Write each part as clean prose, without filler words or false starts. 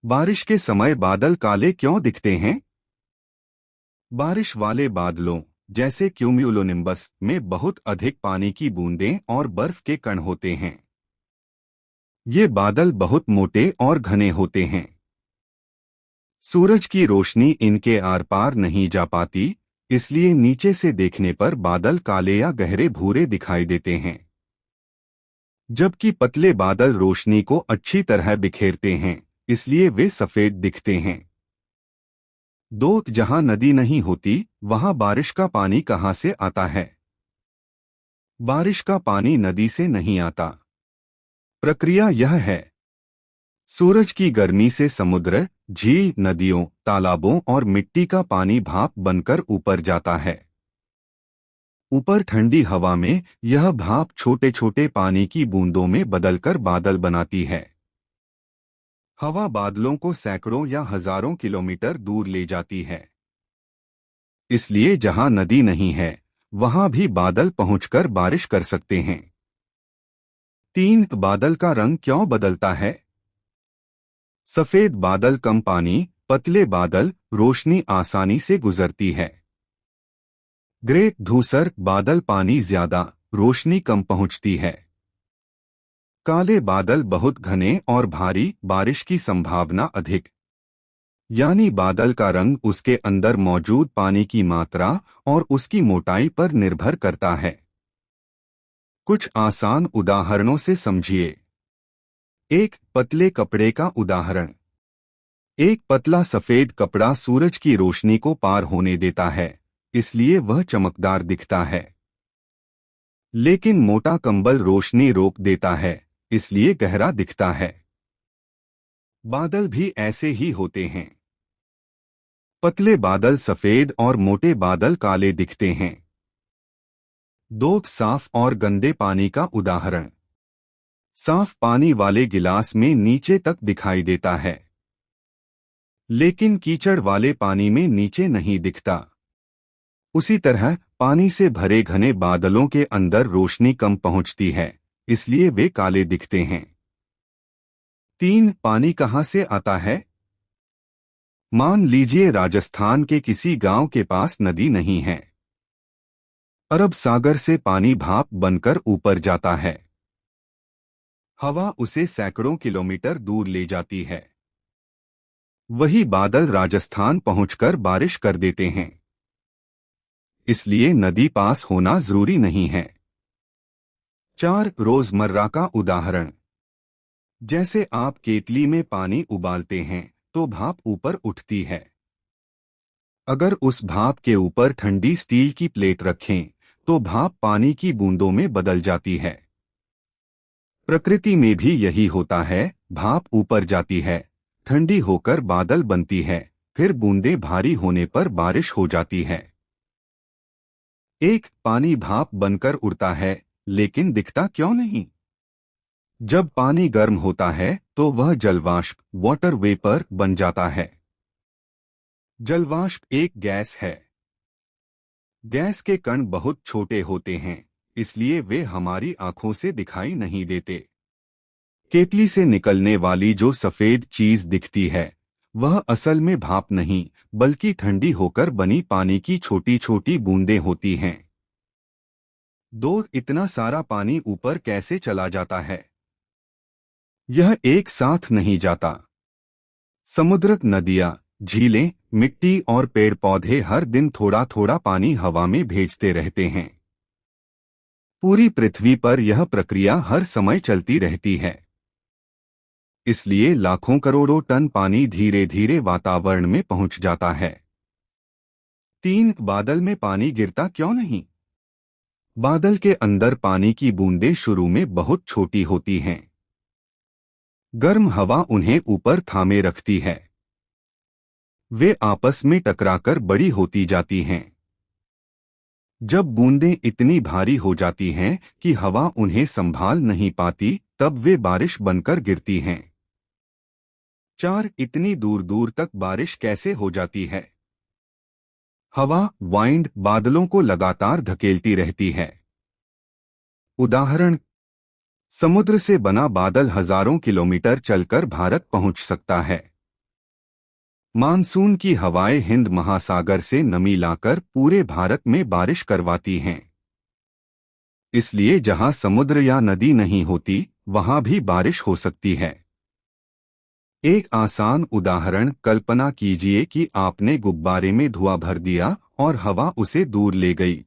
बारिश के समय बादल काले क्यों दिखते हैं? बारिश वाले बादलों जैसे क्यूम्यूलोनिम्बस में बहुत अधिक पानी की बूंदें और बर्फ के कण होते हैं। ये बादल बहुत मोटे और घने होते हैं। सूरज की रोशनी इनके आर पार नहीं जा पाती, इसलिए नीचे से देखने पर बादल काले या गहरे भूरे दिखाई देते हैं। जबकि पतले बादल रोशनी को अच्छी तरह बिखेरते हैं, इसलिए वे सफेद दिखते हैं। जहां नदी नहीं होती, वहां बारिश का पानी कहां से आता है? बारिश का पानी नदी से नहीं आता। प्रक्रिया यह है। सूरज की गर्मी से समुद्र, झील, नदियों, तालाबों और मिट्टी का पानी भाप बनकर ऊपर जाता है। ऊपर ठंडी हवा में यह भाप छोटे छोटे पानी की बूंदों में बदलकर बादल बनाती है। हवा बादलों को सैकड़ों या हजारों किलोमीटर दूर ले जाती है। इसलिए जहां नदी नहीं है, वहां भी बादल पहुंचकर बारिश कर सकते हैं। बादल का रंग क्यों बदलता है? सफेद बादल कम पानी, पतले बादल रोशनी आसानी से गुजरती है। ग्रे धूसर बादल पानी ज्यादा, रोशनी कम पहुंचती है। काले बादल बहुत घने और भारी, बारिश की संभावना अधिक। यानी बादल का रंग उसके अंदर मौजूद पानी की मात्रा और उसकी मोटाई पर निर्भर करता है। कुछ आसान उदाहरणों से समझिए। एक पतले कपड़े का उदाहरण। एक पतला सफेद कपड़ा सूरज की रोशनी को पार होने देता है, इसलिए वह चमकदार दिखता है। लेकिन मोटा कंबल रोशनी रोक देता है, इसलिए गहरा दिखता है। बादल भी ऐसे ही होते हैं। पतले बादल सफेद और मोटे बादल काले दिखते हैं। साफ और गंदे पानी का उदाहरण। साफ पानी वाले गिलास में नीचे तक दिखाई देता है, लेकिन कीचड़ वाले पानी में नीचे नहीं दिखता। उसी तरह पानी से भरे घने बादलों के अंदर रोशनी कम पहुंचती है, इसलिए वे काले दिखते हैं। पानी कहां से आता है? मान लीजिए राजस्थान के किसी गांव के पास नदी नहीं है। अरब सागर से पानी भाप बनकर ऊपर जाता है। हवा उसे सैकड़ों किलोमीटर दूर ले जाती है। वही बादल राजस्थान पहुंचकर बारिश कर देते हैं। इसलिए नदी पास होना जरूरी नहीं है। रोजमर्रा का उदाहरण। जैसे आप केतली में पानी उबालते हैं तो भाप ऊपर उठती है। अगर उस भाप के ऊपर ठंडी स्टील की प्लेट रखें तो भाप पानी की बूंदों में बदल जाती है। प्रकृति में भी यही होता है। भाप ऊपर जाती है, ठंडी होकर बादल बनती है, फिर बूंदें भारी होने पर बारिश हो जाती है। पानी भाप बनकर उड़ता है, लेकिन दिखता क्यों नहीं? जब पानी गर्म होता है तो वह जलवाष्प वाटर वेपर बन जाता है। जलवाष्प एक गैस है। गैस के कण बहुत छोटे होते हैं, इसलिए वे हमारी आंखों से दिखाई नहीं देते। केतली से निकलने वाली जो सफेद चीज दिखती है, वह असल में भाप नहीं, बल्कि ठंडी होकर बनी पानी की छोटी छोटी बूंदें होती हैं। इतना सारा पानी ऊपर कैसे चला जाता है? यह एक साथ नहीं जाता। समुद्र, नदियां, झीलें, मिट्टी और पेड़ पौधे हर दिन थोड़ा थोड़ा पानी हवा में भेजते रहते हैं। पूरी पृथ्वी पर यह प्रक्रिया हर समय चलती रहती है। इसलिए लाखों करोड़ों टन पानी धीरे धीरे वातावरण में पहुंच जाता है। बादल में पानी गिरता क्यों नहीं? बादल के अंदर पानी की बूंदें शुरू में बहुत छोटी होती हैं। गर्म हवा उन्हें ऊपर थामे रखती है। वे आपस में टकराकर बड़ी होती जाती हैं। जब बूंदें इतनी भारी हो जाती हैं कि हवा उन्हें संभाल नहीं पाती, तब वे बारिश बनकर गिरती हैं। इतनी दूर दूर तक बारिश कैसे हो जाती है? हवा, वाइंड, बादलों को लगातार धकेलती रहती है। उदाहरण, समुद्र से बना बादल हजारों किलोमीटर चलकर भारत पहुंच सकता है। मानसून की हवाएं हिंद महासागर से नमी लाकर पूरे भारत में बारिश करवाती हैं। इसलिए जहां समुद्र या नदी नहीं होती, वहां भी बारिश हो सकती है। एक आसान उदाहरण, कल्पना कीजिए कि आपने गुब्बारे में धुआं भर दिया और हवा उसे दूर ले गई।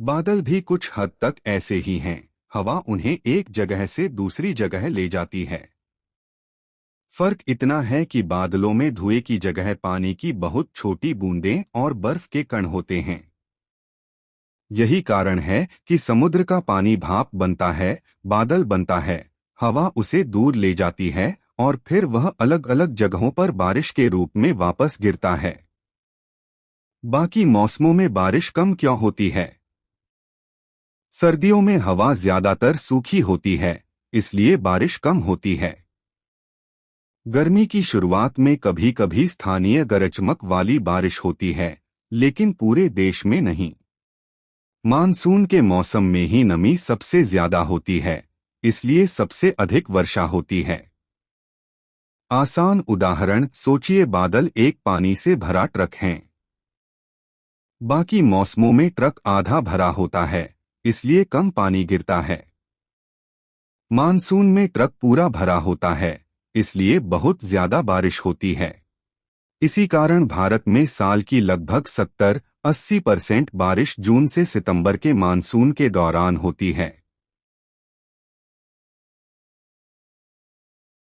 बादल भी कुछ हद तक ऐसे ही हैं। हवा उन्हें एक जगह से दूसरी जगह ले जाती है। फर्क इतना है कि बादलों में धुएं की जगह पानी की बहुत छोटी बूंदें और बर्फ के कण होते हैं। यही कारण है कि समुद्र का पानी भाप बनता है, बादल बनता है, हवा उसे दूर ले जाती है और फिर वह अलग अलग जगहों पर बारिश के रूप में वापस गिरता है। बाकी मौसमों में बारिश कम क्यों होती है? सर्दियों में हवा ज्यादातर सूखी होती है, इसलिए बारिश कम होती है। गर्मी की शुरुआत में कभी कभी स्थानीय गरज-चमक वाली बारिश होती है, लेकिन पूरे देश में नहीं। मानसून के मौसम में ही नमी सबसे ज्यादा होती है, इसलिए सबसे अधिक वर्षा होती है। आसान उदाहरण, सोचिए बादल एक पानी से भरा ट्रक हैं। बाकी मौसमों में ट्रक आधा भरा होता है, इसलिए कम पानी गिरता है। मानसून में ट्रक पूरा भरा होता है, इसलिए बहुत ज्यादा बारिश होती है। इसी कारण भारत में साल की लगभग 70-80% बारिश जून से सितंबर के मानसून के दौरान होती है।